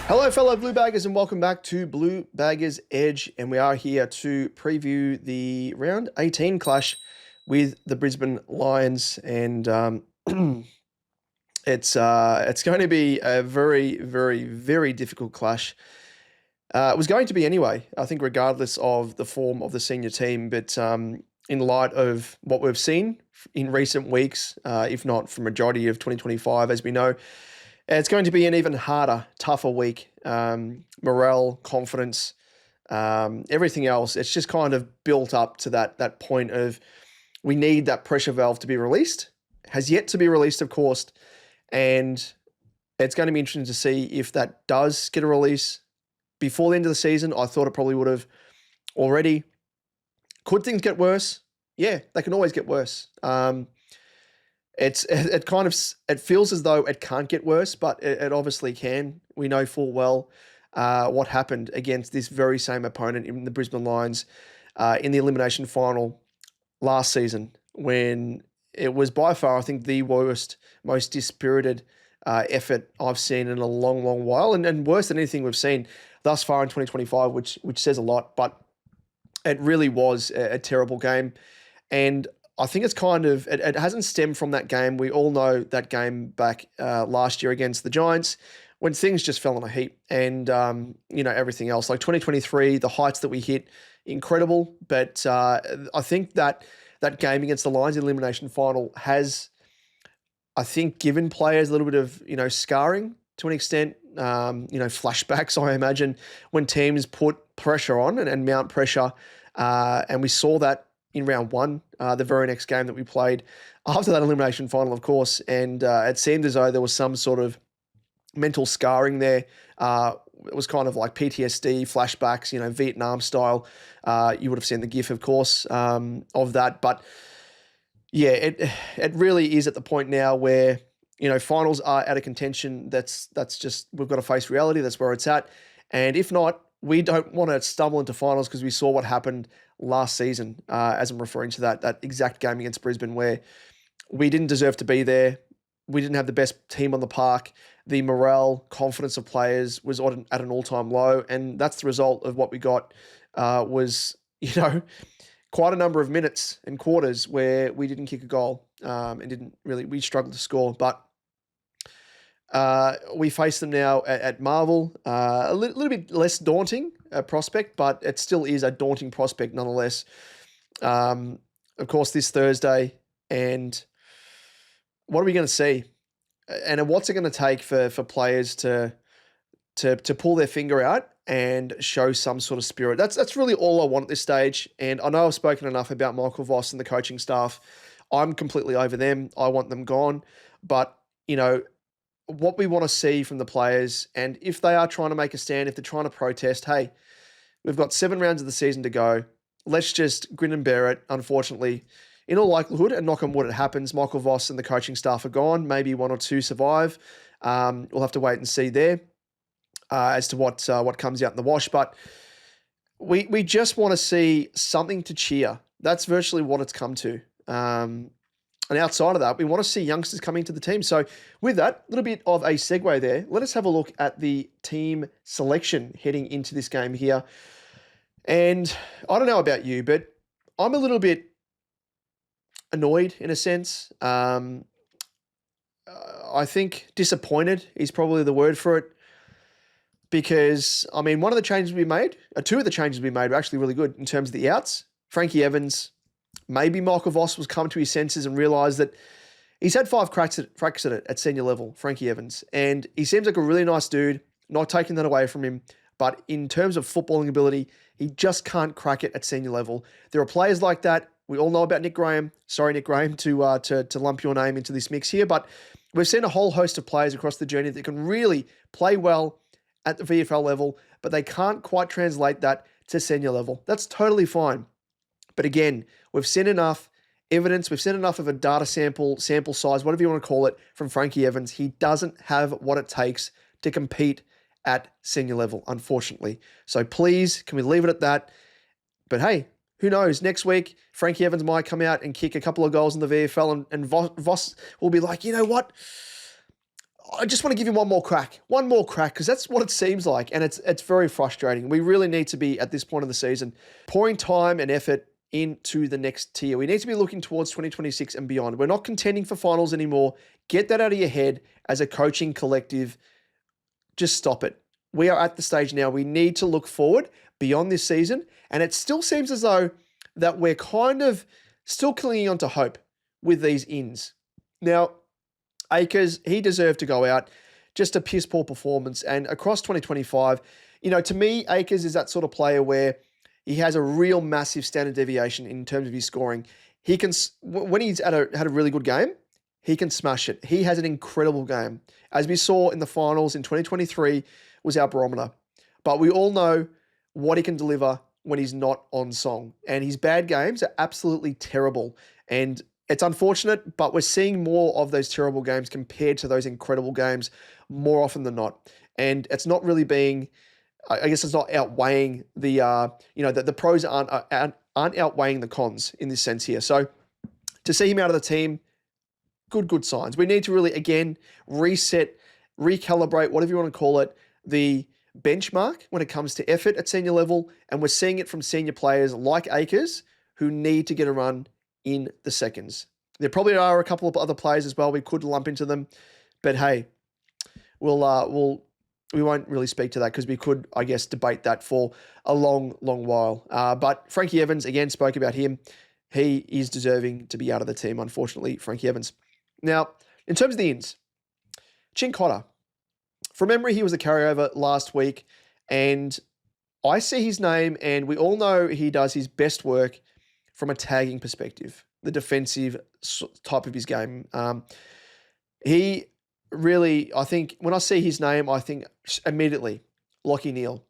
Hello, fellow Bluebaggers, and welcome back to Bluebaggers Edge. And we are here to preview the round 18 clash with the Brisbane Lions. And it's going to be a very, very, very difficult clash. It was going to be anyway, I think, regardless of the form of the senior team. But in light of what we've seen in recent weeks, if not for majority of 2025, as we know, it's going to be an even harder, tougher week. Morale, confidence, everything else. It's just kind of built up to that point of we need that pressure valve to be released. Has yet to be released, of course, and it's going to be interesting to see if that does get a release before the end of the season. I thought it probably would have already. Could things get worse? Yeah, they can always get worse. It feels as though it can't get worse, but it obviously can. We know full well what happened against this very same opponent in the Brisbane Lions in the elimination final last season, when it was by far, I think, the worst, most dispirited effort I've seen in a long, long while, and worse than anything we've seen thus far in 2025, which says a lot. But it really was a terrible game, and I think it's kind of, it hasn't stemmed from that game. We all know that game back last year against the Giants when things just fell on a heap, and, everything else. Like 2023, the heights that we hit, incredible. But I think that game against the Lions in elimination final has, I think, given players a little bit of, scarring to an extent, flashbacks, I imagine, when teams put pressure on and mount pressure. And we saw that in round one, the very next game that we played after that elimination final, of course. And it seemed as though there was some sort of mental scarring there. It was kind of like PTSD, flashbacks, Vietnam style. You would have seen the GIF, of course, of that. But yeah, it really is at the point now where, finals are out of contention. That's just, we've got to face reality. That's where it's at. And if not, we don't want to stumble into finals, because we saw what happened last season, as I'm referring to that exact game against Brisbane, where we didn't deserve to be there. We didn't have the best team on the park. The morale, confidence of players was at an all-time low, and that's the result of what we got. Was quite a number of minutes and quarters where we didn't kick a goal, and we struggled to score. But we face them now at Marvel. A little bit less daunting prospect, but it still is a daunting prospect nonetheless. Of course, this Thursday. And what are we going to see? And what's it going to take for players to pull their finger out and show some sort of spirit? That's really all I want at this stage. And I know I've spoken enough about Michael Voss and the coaching staff. I'm completely over them. I want them gone. But, what we want to see from the players, and if they are trying to make a stand, if they're trying to protest, hey, we've got 7 rounds of the season to go. Let's just grin and bear it. Unfortunately, in all likelihood, and knock on wood, it happens, Michael Voss and the coaching staff are gone. Maybe 1 or 2 survive. We'll have to wait and see there as to what comes out in the wash. But we just want to see something to cheer. That's virtually what it's come to. And outside of that, we want to see youngsters coming to the team. So with that, a little bit of a segue there. Let us have a look at the team selection heading into this game here. And I don't know about you, but I'm a little bit annoyed in a sense. I think disappointed is probably the word for it. Because, one of the changes we made, 2 of the changes we made were actually really good in terms of the outs. Frankie Evans, maybe Michael Voss was come to his senses and realised that he's had 5 cracks at it at senior level, Frankie Evans. And he seems like a really nice dude, not taking that away from him. But in terms of footballing ability, he just can't crack it at senior level. There are players like that. We all know about Nick Graham. Sorry, Nick Graham, to lump your name into this mix here. But we've seen a whole host of players across the journey that can really play well at the VFL level, but they can't quite translate that to senior level. That's totally fine. But again, we've seen enough evidence, we've seen enough of a data sample size, whatever you want to call it, from Frankie Evans. He doesn't have what it takes to compete at senior level, unfortunately. So please, can we leave it at that? But hey, who knows? Next week, Frankie Evans might come out and kick a couple of goals in the VFL, and Voss will be like, you know what? I just want to give him one more crack, because that's what it seems like, and it's very frustrating. We really need to be, at this point of the season, pouring time and effort into the next tier. We need to be looking towards 2026 and beyond. We're not contending for finals anymore. Get that out of your head as a coaching collective. Just stop it. We are at the stage now. We need to look forward beyond this season, and it still seems as though that we're kind of still clinging on to hope with these ins. Now, Akers, he deserved to go out. Just a piss poor performance. And across 2025, to me, Akers is that sort of player where he has a real massive standard deviation in terms of his scoring. He can, when he's had a really good game, he can smash it. He has an incredible game. As we saw in the finals in 2023 was our barometer. But we all know what he can deliver when he's not on song. And his bad games are absolutely terrible. And it's unfortunate, but we're seeing more of those terrible games compared to those incredible games more often than not. And it's not really being, I guess it's not outweighing the pros aren't outweighing the cons in this sense here. So to see him out of the team, good signs. We need to really, again, reset, recalibrate, whatever you want to call it, the benchmark when it comes to effort at senior level. And we're seeing it from senior players like Akers who need to get a run in the seconds. There probably are a couple of other players as well we could lump into them, but hey, we won't really speak to that because we could, I guess, debate that for a long while. But Frankie Evans, again, spoke about him. He is deserving to be out of the team, unfortunately, Frankie Evans. Now, in terms of the ins, Chin Cotter. From memory, he was a carryover last week, and I see his name, and we all know he does his best work from a tagging perspective, the defensive type of his game. He really, I think, when I see his name, I think immediately Lachie Neale,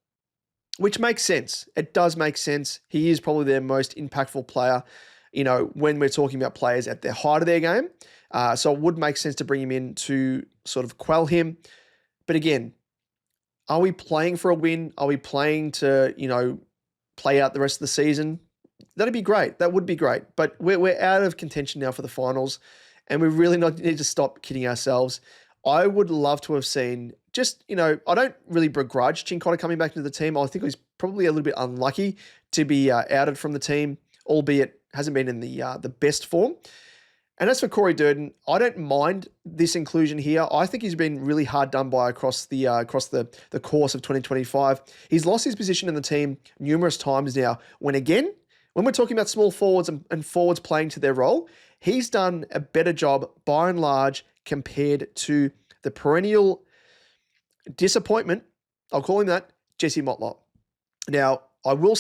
which makes sense. It does make sense. He is probably their most impactful player, when we're talking about players at the height of their game. So it would make sense to bring him in to sort of quell him. But again, are we playing for a win? Are we playing to, play out the rest of the season? That'd be great. That would be great. But we're out of contention now for the finals, and we really need to stop kidding ourselves. I would love to have seen I don't really begrudge Chin Cotter coming back into the team. I think he's probably a little bit unlucky to be outed from the team, albeit hasn't been in the best form. And as for Corey Durden, I don't mind this inclusion here. I think he's been really hard done by across the course of 2025. He's lost his position in the team numerous times now. When we're talking about small forwards and forwards playing to their role, he's done a better job by and large compared to the perennial disappointment, I'll call him that, Jesse Motlop. Now, I will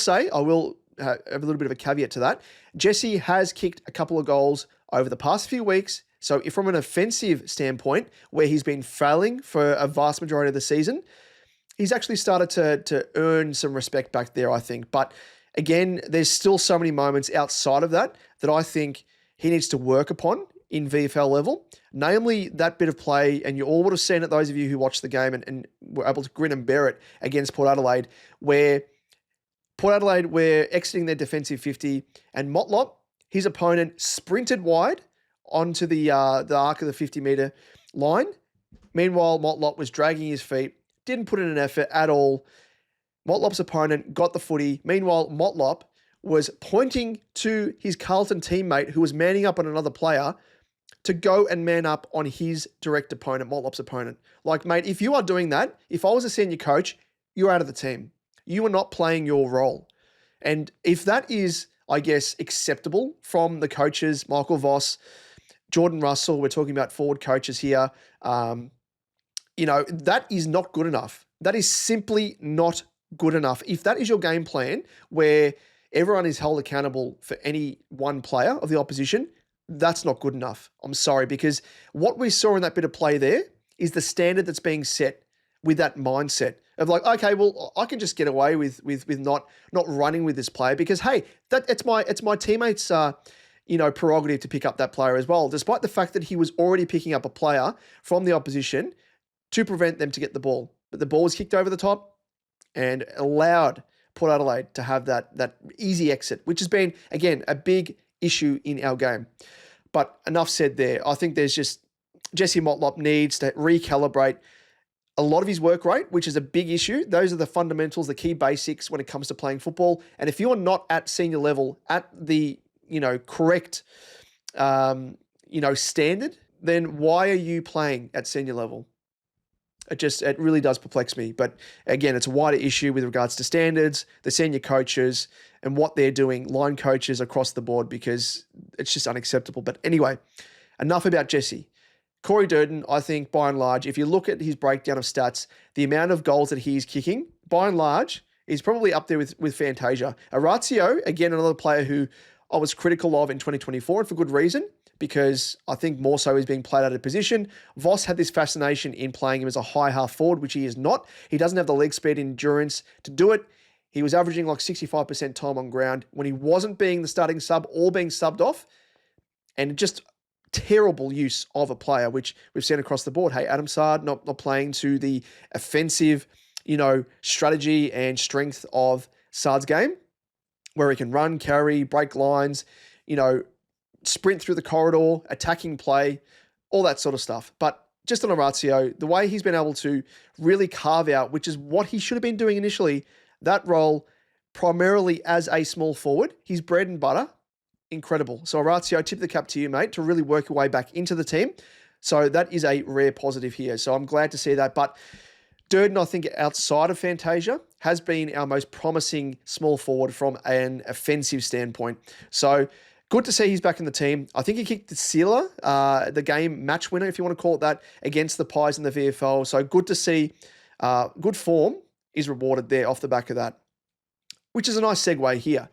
have a little bit of a caveat to that. Jesse has kicked a couple of goals over the past few weeks. So if from an offensive standpoint, where he's been failing for a vast majority of the season, he's actually started to earn some respect back there, I think. But again, there's still so many moments outside of that I think he needs to work upon in VFL level, namely that bit of play, and you all would have seen it, those of you who watched the game and were able to grin and bear it against Port Adelaide, where Port Adelaide were exiting their defensive 50, and Motlop, his opponent, sprinted wide onto the arc of the 50-metre line. Meanwhile, Motlop was dragging his feet, didn't put in an effort at all. Motlop's opponent got the footy. Meanwhile, Motlop was pointing to his Carlton teammate who was manning up on another player to go and man up on his direct opponent, Motlop's opponent. Like, mate, if you are doing that, if I was a senior coach, you're out of the team. You are not playing your role. And if that is, I guess, acceptable from the coaches, Michael Voss, Jordan Russell, we're talking about forward coaches here, that is not good enough. That is simply not good enough. If that is your game plan where everyone is held accountable for any one player of the opposition, that's not good enough. I'm sorry, because what we saw in that bit of play there is the standard that's being set with that mindset of like, okay, well, I can just get away with not running with this player because, hey, it's my teammates' prerogative to pick up that player as well, despite the fact that he was already picking up a player from the opposition to prevent them to get the ball. But the ball was kicked over the top and allowed Port Adelaide to have that easy exit, which has been, again, a big issue in our game. But enough said there. I think there's just, Jesse Motlop needs to recalibrate a lot of his work rate, which is a big issue. Those are the fundamentals, the key basics when it comes to playing football. And if you're not at senior level, at the, correct, standard, then why are you playing at senior level? It really does perplex me. But again, it's a wider issue with regards to standards, the senior coaches, and what they're doing, line coaches across the board, because it's just unacceptable. But anyway, enough about Jesse. Corey Durden, I think, by and large, if you look at his breakdown of stats, the amount of goals that he's kicking, by and large, is probably up there with Fantasia. Orazio, again, another player who I was critical of in 2024, and for good reason, because I think more so he's being played out of position. Voss had this fascination in playing him as a high half forward, which he is not. He doesn't have the leg speed and endurance to do it. He was averaging like 65% time on ground when he wasn't being the starting sub or being subbed off, and just terrible use of a player, which we've seen across the board. Hey, Adam Sard not playing to the offensive, strategy and strength of Sard's game, where he can run, carry, break lines, sprint through the corridor, attacking play, all that sort of stuff. But just on Orazio, the way he's been able to really carve out, which is what he should have been doing initially, that role primarily as a small forward, his bread and butter, incredible. So Orazio, tip the cap to you, mate, to really work your way back into the team. So that is a rare positive here. So I'm glad to see that. But Durden, I think, outside of Fantasia, has been our most promising small forward from an offensive standpoint. So good to see he's back in the team. I think he kicked the sealer, the game match winner, if you want to call it that, against the Pies in the VFL. So good to see good form is rewarded there off the back of that, which is a nice segue here.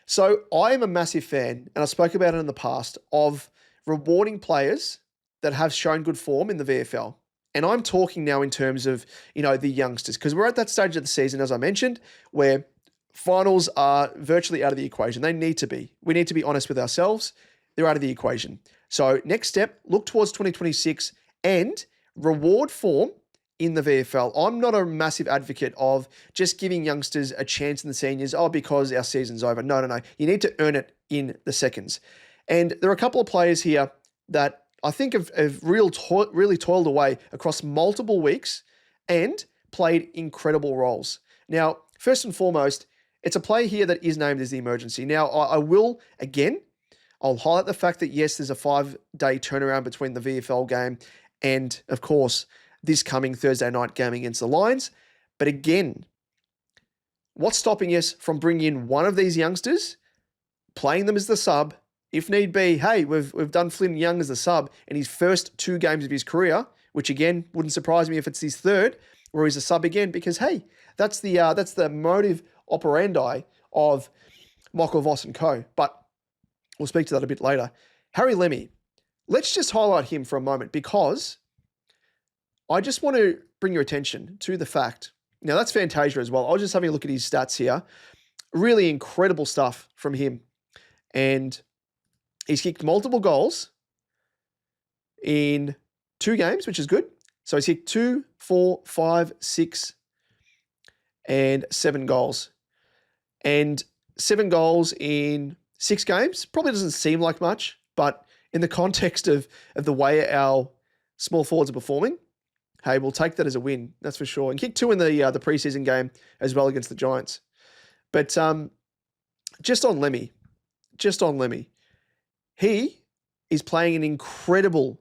So I am a massive fan, and I spoke about it in the past, of rewarding players that have shown good form in the VFL. And I'm talking now in terms of, the youngsters, because we're at that stage of the season, as I mentioned, where finals are virtually out of the equation. They need to be. We need to be honest with ourselves. They're out of the equation. So next step, look towards 2026 and reward form in the VFL. I'm not a massive advocate of just giving youngsters a chance in the seniors, because our season's over. No. You need to earn it in the seconds. And there are a couple of players here that I think have really toiled away across multiple weeks and played incredible roles. Now, first and foremost, it's a player here that is named as the emergency. Now, I'll highlight the fact that, yes, there's a 5-day turnaround between the VFL game and, of course, this coming Thursday night game against the Lions. But again, what's stopping us from bringing in one of these youngsters, playing them as the sub, if need be? Hey, we've done Flynn Young as the sub in his first 2 games of his career, which again wouldn't surprise me if it's his third, where he's a sub again, because hey, that's the motive operandi of Michael Voss and co. But we'll speak to that a bit later. Harry Lemmy, let's just highlight him for a moment, because I just want to bring your attention to the fact. Now, that's Fantasia as well. I was just having a look at his stats here. Really incredible stuff from him. And he's kicked multiple goals in 2 games, which is good. So he's kicked 2, 4, 5, 6, and 7 goals. And 7 goals in 6 games probably doesn't seem like much, but in the context of the way our small forwards are performing, hey, we'll take that as a win, that's for sure. And kicked 2 in the preseason game as well against the Giants. But just on Lemmy, he is playing an incredible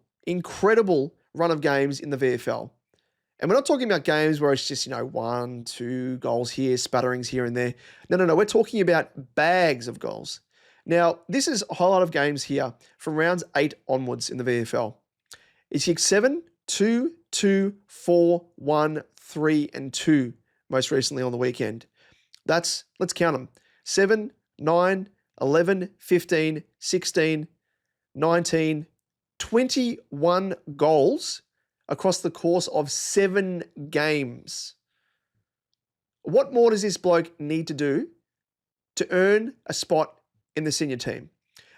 run of games in the VFL. And we're not talking about games where it's just, 1, 2 goals here, spatterings here and there. No. We're talking about bags of goals. Now, this is a whole lot of games here from rounds 8 onwards in the VFL. He's kicked 7, 2, 2, 4, 1, 3, and 2 most recently on the weekend. Let's count them. 7, 9, 11, 15, 16, 19, 21 goals across the course of 7 games. What more does this bloke need to do to earn a spot in the senior team?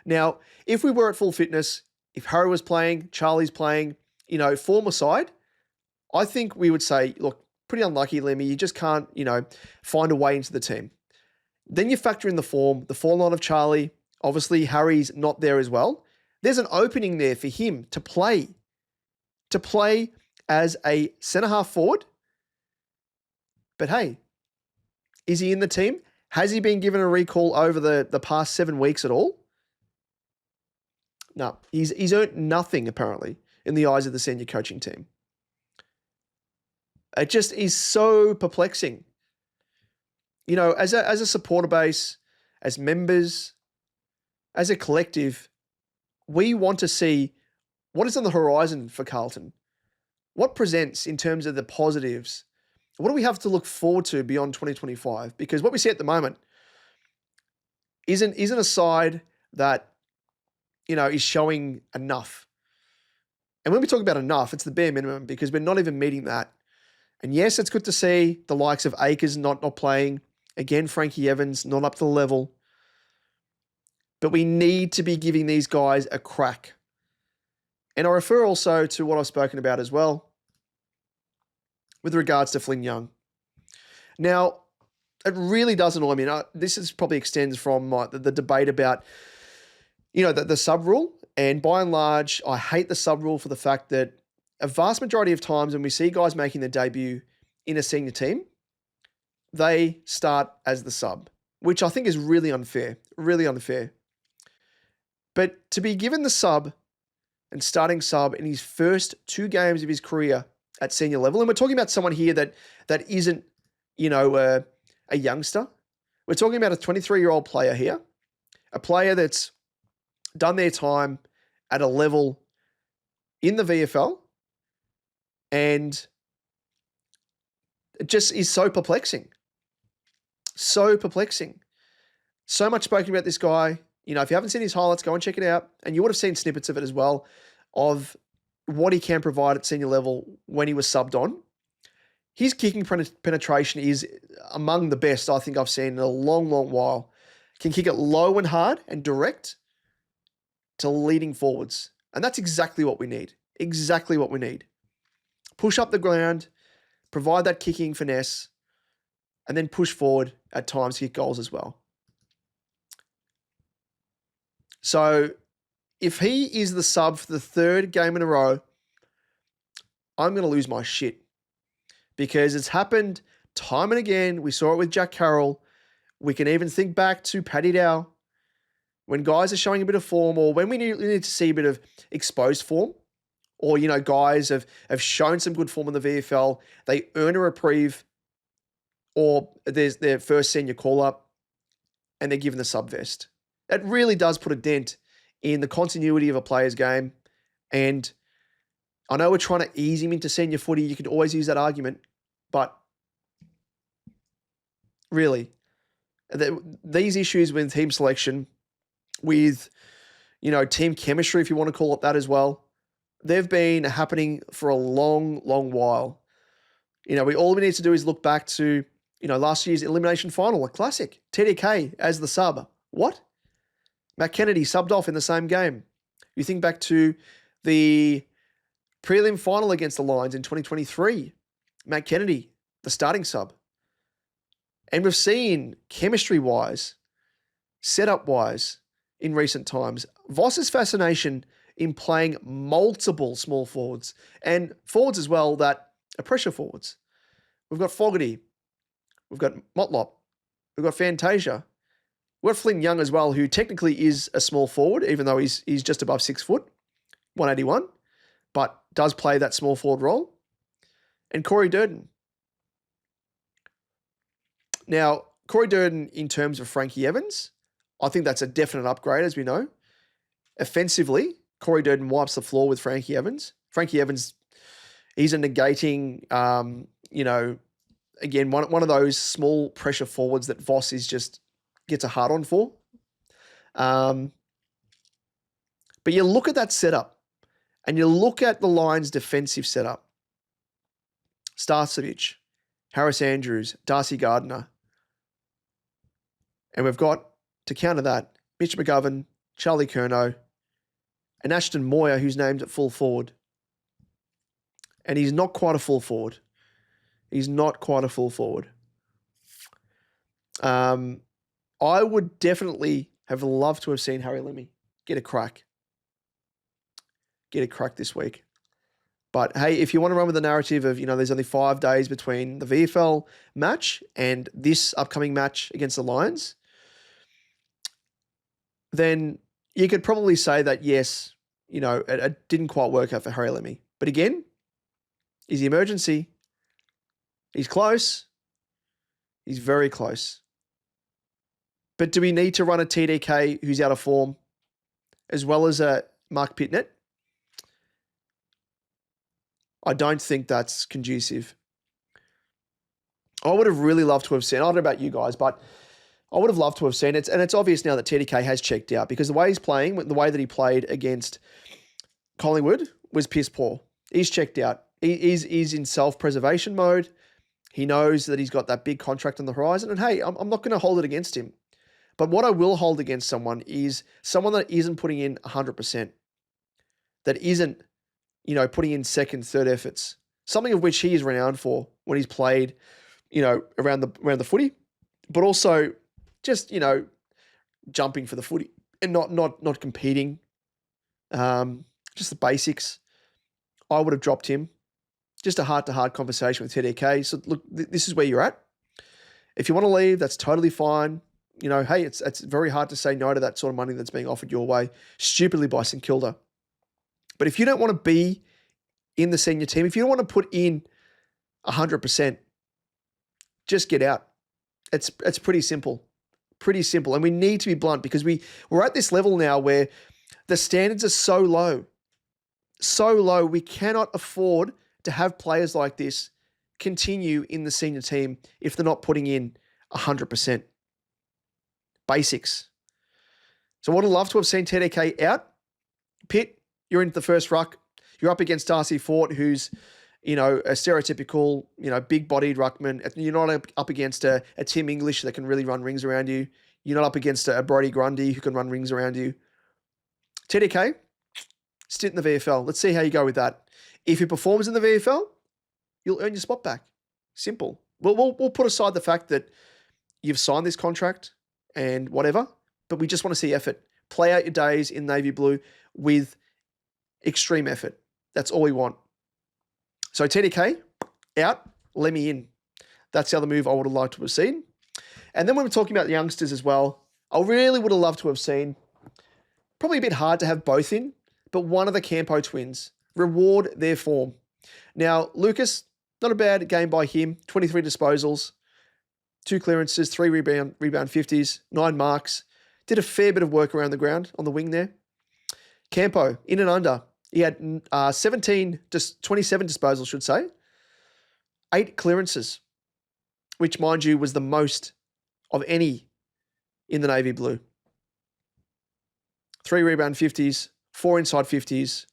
Now, if we were at full fitness, if Harry was playing, Charlie's playing, form aside, I think we would say, look, pretty unlucky, Lemmy. You just can't, find a way into the team. Then you factor in the form line of Charlie. Obviously, Harry's not there as well. There's an opening there for him to play to play as a centre-half forward. But hey, is he in the team? Has he been given a recall over the past 7 weeks at all? No, he's earned nothing, apparently, in the eyes of the senior coaching team. It just is so perplexing. You know, as a supporter base, as members, as a collective, we want to see what is on the horizon for Carlton. What presents in terms of the positives? What do we have to look forward to beyond 2025? Because what we see at the moment isn't a side that, you know, is showing enough. And when we talk about enough, it's the bare minimum, because we're not even meeting that. And yes, it's good to see the likes of Akers not playing. Again, Frankie Evans not up to the level. But we need to be giving these guys a crack. And I refer also to what I've spoken about as well with regards to Flynn Young. Now, it really does annoy me. And this probably extends from the debate about, you know, the sub rule. And by and large, I hate the sub rule for the fact that a vast majority of times when we see guys making their debut in a senior team, they start as the sub, which I think is really unfair, really unfair. But to be given the sub and starting sub in his first 2 games of his career at senior level, and we're talking about someone here that isn't, you know, a youngster. We're talking about a 23-year-old player here, a player that's done their time at a level in the VFL, and it just is so perplexing. So perplexing. So much spoken about this guy. You know, if you haven't seen his highlights, go and check it out. And you would have seen snippets of it as well, of what he can provide at senior level when he was subbed on. His kicking penetration is among the best I think I've seen in a long, long while. Can kick it low and hard and direct to leading forwards. And that's exactly what we need. Exactly what we need. Push up the ground, provide that kicking finesse, and then push forward at times to get goals as well. So if he is the sub for the 3rd game in a row, I'm going to lose my shit, because it's happened time and again. We saw it with Jack Carroll. We can even think back to Paddy Dow. When guys are showing a bit of form, or when we need to see a bit of exposed form, or, you know, guys have shown some good form in the VFL, they earn a reprieve, or there's their first senior call-up, and they're given the sub-vest. That really does put a dent in the continuity of a player's game. And I know we're trying to ease him into senior footy. You could always use that argument. But really, these issues with team selection, with, you know, team chemistry, if you want to call it that as well, they've been happening for a long, long while. You know, all we need to do is look back to, you know, last year's elimination final, a classic. TDK as the sub. What? Matt Kennedy subbed off in the same game. You think back to the prelim final against the Lions in 2023. Matt Kennedy, the starting sub. And we've seen chemistry-wise, setup-wise, in recent times, Voss's fascination in playing multiple small forwards, and forwards as well that are pressure forwards. We've got Fogarty, we've got Motlop, we've got Fantasia, we've got Flynn Young as well, who technically is a small forward, even though he's just above 6 foot, 181, but does play that small forward role. And Corey Durden. Now, Corey Durden, in terms of Frankie Evans, I think that's a definite upgrade, as we know. Offensively, Corey Durden wipes the floor with Frankie Evans. Frankie Evans, he's a negating, you know, again, one of those small pressure forwards that Voss gets a hard on for. But you look at that setup, and you look at the Lions' defensive setup. Starcevic, Harris Andrews, Darcy Gardiner. And we've got, to counter that, Mitch McGovern, Charlie Curnow, and Ashton Moyer, who's named at full forward. And he's not quite a full forward. He's not quite a full forward. I would definitely have loved to have seen Harry Lemmy get a crack. Get a crack this week. But hey, if you want to run with the narrative of, there's only 5 days between the VFL match and this upcoming match against the Lions, then you could probably say that, yes, it didn't quite work out for Harry Lemmy. But again, he's the emergency. He's close. He's very close. But do we need to run a TDK who's out of form as well as a Mark Pitnett? I don't think that's conducive. I would have really loved to have seen, I don't know about you guys, but I would have loved to have seen it. And it's obvious now that TDK has checked out because the way he's playing, the way that he played against Collingwood was piss poor. He's checked out. He's in self-preservation mode. He knows that he's got that big contract on the horizon. And hey, I'm not going to hold it against him. But what I will hold against someone is someone that isn't putting in 100%, that isn't, putting in second, third efforts, something of which he is renowned for when he's played, around the footy, but also just, jumping for the footy and not competing. Just the basics. I would have dropped him. Just a heart-to-heart conversation with TDK. So look, this is where you're at. If you want to leave, that's totally fine. Hey, it's very hard to say no to that sort of money that's being offered your way, stupidly by St Kilda. But if you don't want to be in the senior team, if you don't want to put in 100%, just get out. It's pretty simple. Pretty simple. And we need to be blunt because we're at this level now where the standards are so low. So low, we cannot afford to have players like this continue in the senior team if they're not putting in 100%. Basics. So I would have loved to have seen TDK out. Pitt, you're into the first ruck. You're up against Darcy Fort, who's, a stereotypical, big-bodied ruckman. You're not up against a Tim English that can really run rings around you. You're not up against a Brodie Grundy who can run rings around you. TDK, stint in the VFL. Let's see how you go with that. If he performs in the VFL, you'll earn your spot back. Simple. We'll put aside the fact that you've signed this contract and whatever, but we just want to see effort. Play out your days in navy blue with extreme effort. That's all we want. So TDK, out, Lemmy in. That's the other move I would have liked to have seen. And then when we're talking about the youngsters as well, I really would have loved to have seen, probably a bit hard to have both in, but one of the Campo twins. Reward their form. Now, Lucas, not a bad game by him. 23 disposals, 2 clearances, 3 rebound 50s, 9 marks. Did a fair bit of work around the ground on the wing there. Campo, in and under. He had 27 disposals, should say. 8 clearances, which, mind you, was the most of any in the navy blue. 3 rebound 50s, 4 inside 50s,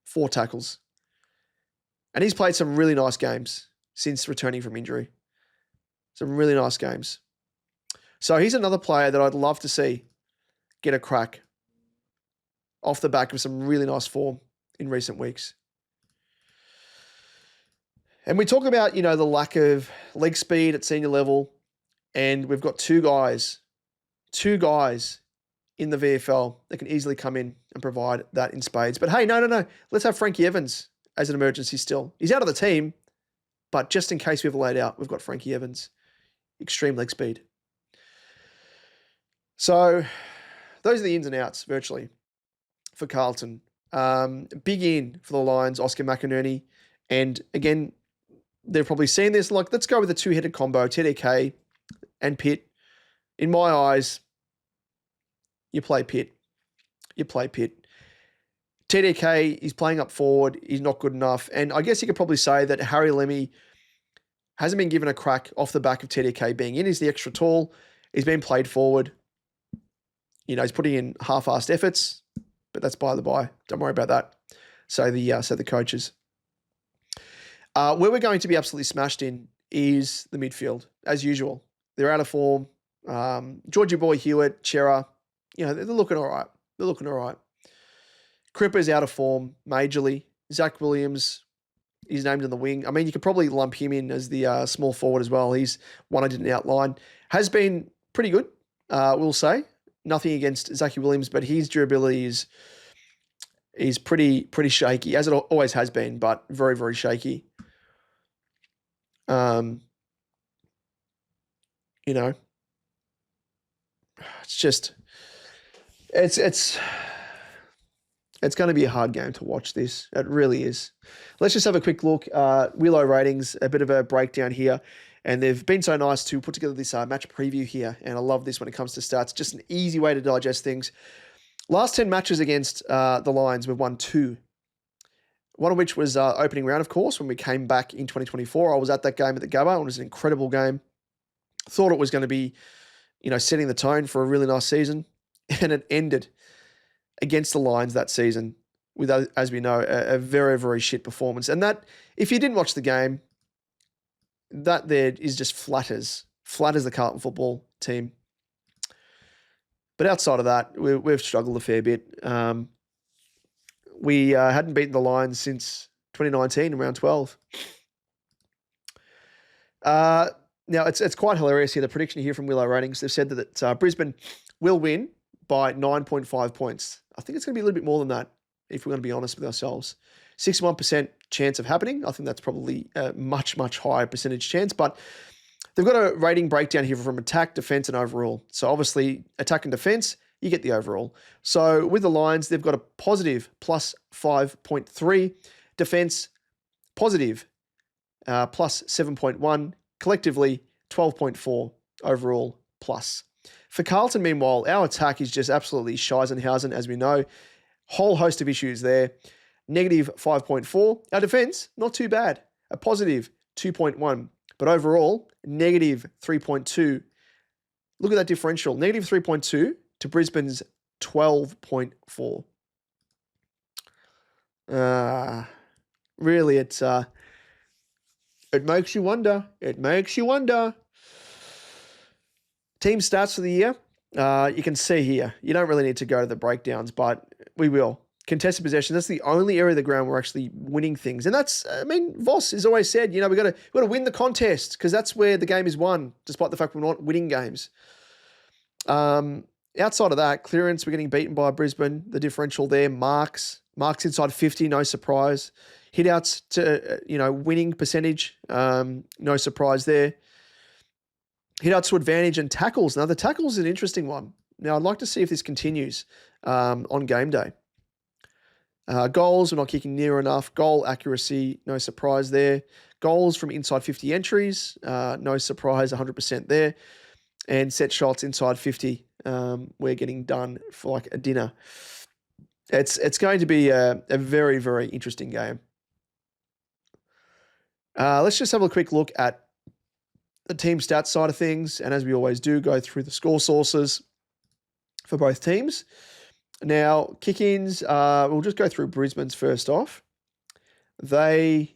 4 tackles. And he's played some really nice games since returning from injury. Some really nice games. So he's another player that I'd love to see get a crack off the back of some really nice form in recent weeks. And we talk about, the lack of leg speed at senior level, and we've got two guys in the VFL that can easily come in and provide that in spades. But hey, no. Let's have Frankie Evans as an emergency still. He's out of the team, but just in case we have laid out, we've got Frankie Evans. Extreme leg speed. So those are the ins and outs, virtually, for Carlton. Big in for the Lions, Oscar McInerney. And again, they've probably seen this. Like, let's go with a two-headed combo, TDK and Pitt. In my eyes, you play Pitt. TDK, he's playing up forward. He's not good enough. And I guess you could probably say that Harry Lemmy hasn't been given a crack off the back of TDK being in. He's the extra tall. He's been played forward. He's putting in half-assed efforts, but that's by the by. Don't worry about that. So the coaches. Where we're going to be absolutely smashed in is the midfield, as usual. They're out of form. Georgie Boy, Hewitt, Chera, they're looking all right. Cripper's out of form majorly. Zach Williams, he's named in the wing. I mean, you could probably lump him in as the small forward as well. He's one I didn't outline. Has been pretty good, we'll say. Nothing against Zachy Williams, but his durability is is pretty shaky, as it always has been, but very, very shaky. You know, it's just it's going to be a hard game to watch. This it really is. Let's just have a quick look. Willow ratings, a bit of a breakdown here, and they've been so nice to put together this match preview here, and I love this when it comes to stats. Just an easy way to digest things. Last 10 matches against the Lions, we've won 2. One of which was opening round, of course, when we came back in 2024. I was at that game at the Gabba. It was an incredible game. Thought it was going to be, setting the tone for a really nice season. And it ended against the Lions that season with, as we know, a very, very shit performance. And that, if you didn't watch the game, that there is just flatters the Carlton football team. But outside of that, we've struggled a fair bit. We hadn't beaten the Lions since 2019 in round 12. Now, it's quite hilarious here. The prediction here from Willow Ratings, they've said that Brisbane will win by 9.5 points. I think it's going to be a little bit more than that, if we're going to be honest with ourselves. 61% chance of happening. I think that's probably a much, much higher percentage chance. But they've got a rating breakdown here from attack, defence, and overall. So obviously, attack and defence, you get the overall. So with the Lions, they've got a positive plus 5.3. Defence, positive plus 7.1. Collectively, 12.4 overall plus. For Carlton, meanwhile, our attack is just absolutely Scheisenhausen, as we know. Whole host of issues there. Negative 5.4. Our defence, not too bad. A positive 2.1. But overall, negative 3.2. Look at that differential. Negative 3.2 to Brisbane's 12.4. Really, it makes you wonder. It makes you wonder. Team stats for the year. You can see here. You don't really need to go to the breakdowns, but we will. Contested possession. That's the only area of the ground we're actually winning things. And that's, Voss has always said, we've got to win the contest because that's where the game is won, despite the fact we're not winning games. Outside of that, clearance, we're getting beaten by Brisbane. The differential there, marks inside 50, no surprise. Hitouts to, winning percentage, no surprise there. Hitouts to advantage and tackles. Now, the tackles is an interesting one. Now, I'd like to see if this continues on game day. Goals, we're not kicking near enough. Goal accuracy, no surprise there. Goals from inside 50 entries, no surprise, 100% there. And set shots inside 50, we're getting done for like a dinner. It's going to be a very, very interesting game. Let's just have a quick look at the team stats side of things. And as we always do, go through the score sources for both teams. Now, kick-ins, we'll just go through Brisbane's first off. They're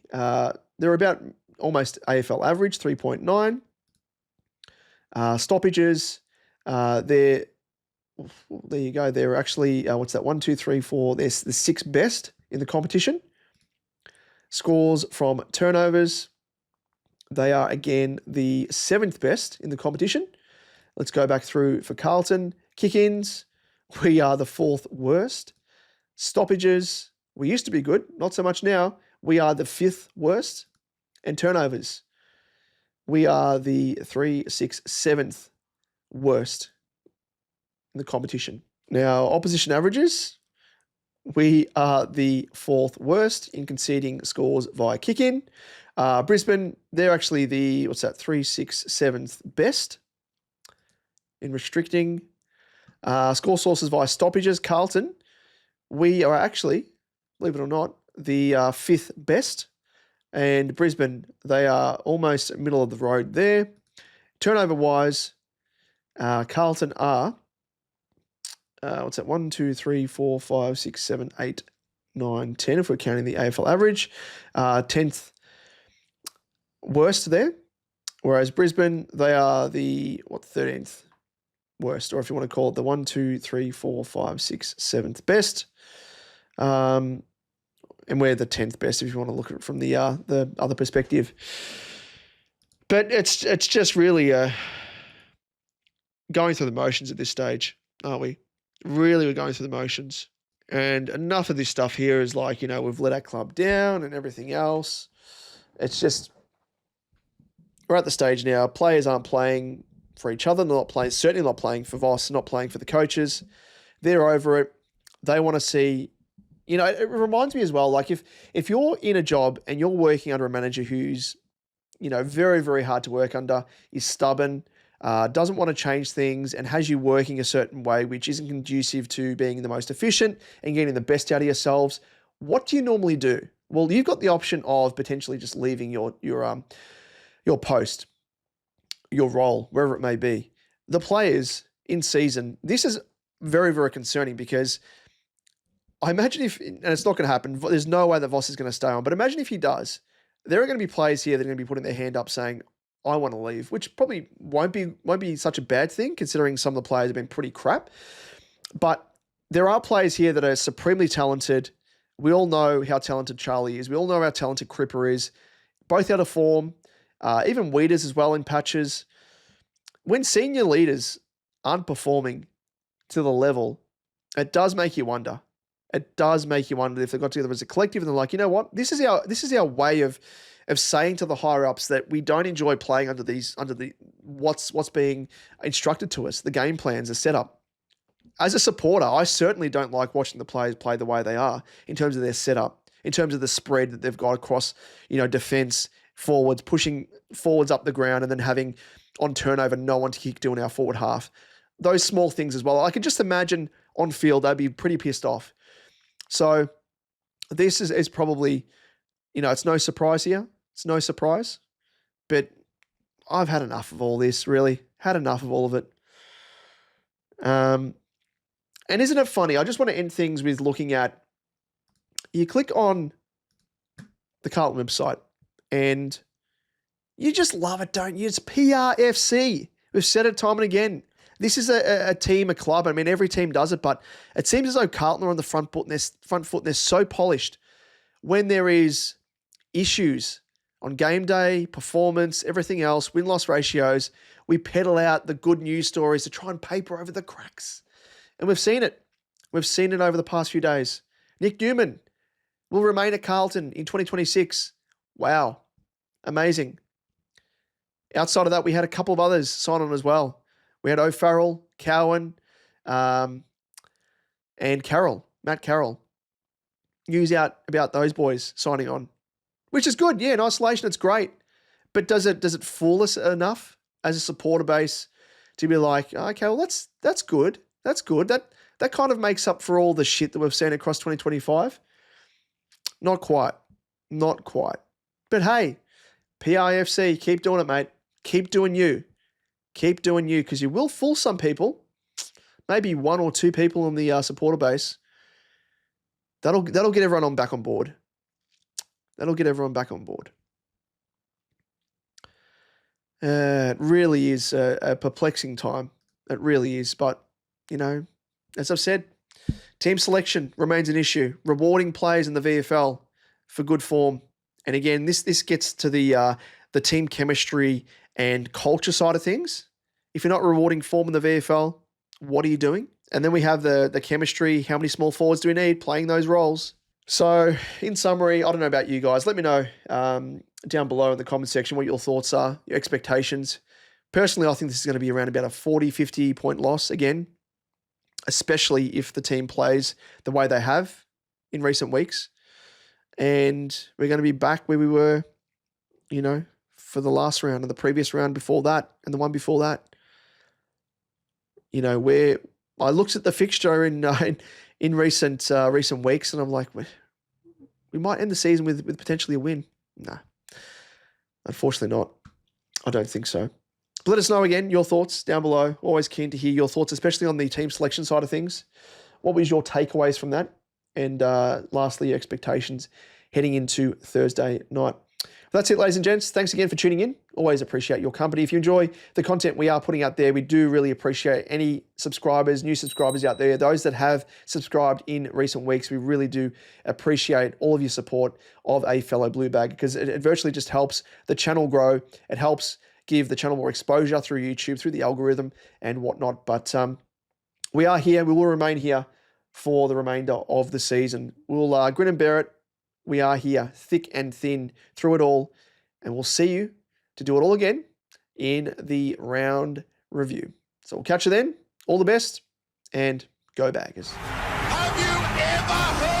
about almost AFL average, 3.9. Stoppages, there you go. They're actually, what's that? 1, 2, 3, 4. They're the 6th best in the competition. Scores from turnovers. They are, again, the 7th best in the competition. Let's go back through for Carlton. Kick-ins, we are the 4th worst. Stoppages, we used to be good. Not so much now. We are the 5th worst. And turnovers, we are the 3, 6, 7th worst in the competition. Now, opposition averages, we are the 4th worst in conceding scores via kick-in. Brisbane, they're actually the, 3, 6, 7th best in restricting. Score sources via stoppages. Carlton, we are actually, believe it or not, the 5th best. And Brisbane, they are almost middle of the road there. Turnover-wise, Carlton are, 1, 2, 3, 4, 5, 6, 7, 8, 9, 10, if we're counting the AFL average. 10th worst there. Whereas Brisbane, they are the, 13th worst, or if you want to call it the 1, 2, 3, 4, 5, 6, 7th best. And we're the 10th best if you want to look at it from the other perspective. But it's just really going through the motions at this stage, aren't we? Really, we're going through the motions. And enough of this stuff here is like, we've let our club down and everything else. It's just, we're at the stage now. Players aren't playing for each other. They're not playing, certainly not playing for Voss, not playing for the coaches. They're over it. They want to see, it reminds me as well, like if you're in a job and you're working under a manager who's, very, very hard to work under, is stubborn, doesn't want to change things, and has you working a certain way, which isn't conducive to being the most efficient and getting the best out of yourselves, what do you normally do? Well, you've got the option of potentially just leaving your post, your role, wherever it may be. The players in season, this is very, very concerning because I imagine and it's not going to happen, there's no way that Voss is going to stay on, but imagine if he does, there are going to be players here that are going to be putting their hand up saying, I want to leave, which probably won't be such a bad thing considering some of the players have been pretty crap. But there are players here that are supremely talented. We all know how talented Charlie is. We all know how talented Cripper is. Both out of form. Even Weeders as well in patches. When senior leaders aren't performing to the level, it does make you wonder. It does make you wonder if they got together as a collective and they're like, you know what? This is our way of saying to the higher ups that we don't enjoy playing under what's being instructed to us, the game plans, the setup. As a supporter, I certainly don't like watching the players play the way they are in terms of their setup, in terms of the spread that they've got across, defense, forwards, pushing forwards up the ground, and then having on turnover no one to kick doing our forward half. Those small things as well. I can just imagine on field they'd be pretty pissed off. So this is probably, it's no surprise here. It's no surprise. But I've had enough of all this, really. Had enough of all of it. And isn't it funny? I just want to end things with looking at, you click on the Carlton website and you just love it, don't you? It's PRFC. We've said it time and again. This is a team, a club. I mean, every team does it, but it seems as though Carlton are on the front foot and they're so polished. When there is issues on game day, performance, everything else, win-loss ratios, we peddle out the good news stories to try and paper over the cracks. And we've seen it. We've seen it over the past few days. Nick Newman will remain at Carlton in 2026. Wow. Amazing. Outside of that, we had a couple of others sign on as well. We had O'Farrell, Cowan, and Carroll, Matt Carroll. News out about those boys signing on, which is good. Yeah, in isolation, it's great. But does it fool us enough as a supporter base to be like, okay, well, that's good. That's good. That kind of makes up for all the shit that we've seen across 2025. Not quite. Not quite. But hey, PIFC, keep doing it, mate. Keep doing you. Keep doing you, because you will fool some people. Maybe one or two people in the supporter base. That'll get everyone back on board. That'll get everyone back on board. It really is a perplexing time. It really is. But, as I've said, team selection remains an issue. Rewarding players in the VFL for good form. And again, this gets to the team chemistry and culture side of things. If you're not rewarding form in the VFL, what are you doing? And then we have the chemistry. How many small forwards do we need playing those roles? So in summary, I don't know about you guys. Let me know down below in the comment section what your thoughts are, your expectations. Personally, I think this is going to be around about a 40, 50 point loss again, especially if the team plays the way they have in recent weeks. And we're going to be back where we were, for the last round and the previous round before that and the one before that. Where I looked at the fixture in recent weeks and I'm like, we might end the season with potentially a win. Nah, unfortunately not. I don't think so. But let us know again your thoughts down below. Always keen to hear your thoughts, especially on the team selection side of things. What was your takeaways from that? And lastly, your expectations heading into Thursday night. That's it, ladies and gents. Thanks again for tuning in. Always appreciate your company. If you enjoy the content we are putting out there, we do really appreciate any subscribers, new subscribers out there, those that have subscribed in recent weeks. We really do appreciate all of your support of a fellow Blue Bag, because it virtually just helps the channel grow. It helps give the channel more exposure through YouTube, through the algorithm and whatnot. But we are here. We will remain here for the remainder of the season. We'll grin and bear it. We are here, thick and thin, through it all, and we'll see you to do it all again in the round review. So we'll catch you then. All the best, and go Baggers. Have you ever heard